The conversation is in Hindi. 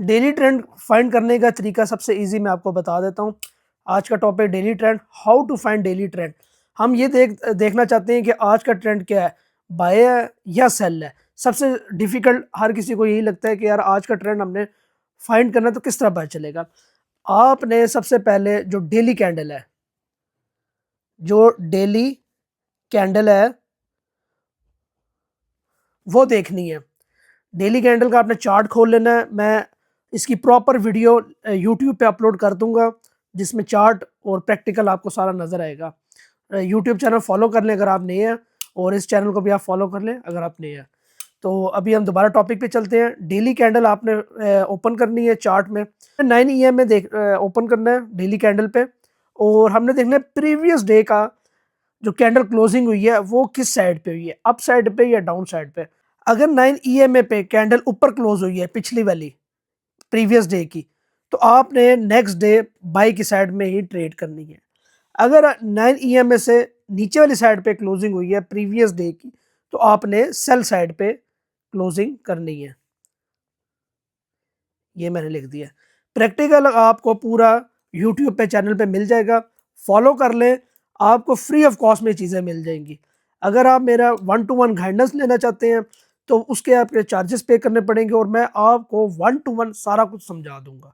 डेली ट्रेंड फाइंड करने का तरीका सबसे इजी मैं आपको बता देता हूँ। आज का topic daily trend, how to find daily trend. हम ये देखना चाहते हैं कि आज का ट्रेंड क्या है, बाय है या सेल है। सबसे डिफिकल्ट हर किसी को यही लगता है कि यार आज का ट्रेंड हमने फाइंड करना है तो किस तरह पता चलेगा। आपने सबसे पहले जो डेली कैंडल है, जो डेली कैंडल है वो देखनी है। डेली कैंडल का आपने चार्ट खोल लेना है। मैं इसकी प्रॉपर वीडियो यूट्यूब पे अपलोड कर दूंगा जिसमें चार्ट और प्रैक्टिकल आपको सारा नज़र आएगा। यूट्यूब चैनल फॉलो कर लें अगर आप नए हैं, और इस चैनल को भी आप फॉलो कर लें अगर आप नए हैं। तो अभी हम दोबारा टॉपिक पे चलते हैं। डेली कैंडल आपने ओपन करनी है चार्ट में, 9 AM में देख ओपन करना है डेली कैंडल पे, और हमने देखना है प्रीवियस डे का जो कैंडल क्लोजिंग हुई है वो किस साइड पे हुई है, अप साइड पे या डाउन साइड पे। अगर 9 EMA पे कैंडल ऊपर क्लोज हुई है पिछली वाली प्रीवियस डे की, तो आपने नेक्स्ट डे बाई की साइड में ही ट्रेड करनी है। अगर 9 EMA से नीचे वाली साइड पे क्लोजिंग हुई है प्रीवियस डे की, तो आपने सेल साइड पे क्लोजिंग करनी है। ये मैंने लिख दिया। प्रैक्टिकल आपको पूरा यूट्यूब पे चैनल पे मिल जाएगा, फॉलो कर लें, आपको फ्री ऑफ कॉस्ट में चीज़ें मिल जाएंगी। अगर आप मेरा 1-to-1 गाइडेंस लेना चाहते हैं तो उसके आपके चार्जेस पे करने पड़ेंगे, और मैं आपको 1-to-1 सारा कुछ समझा दूंगा।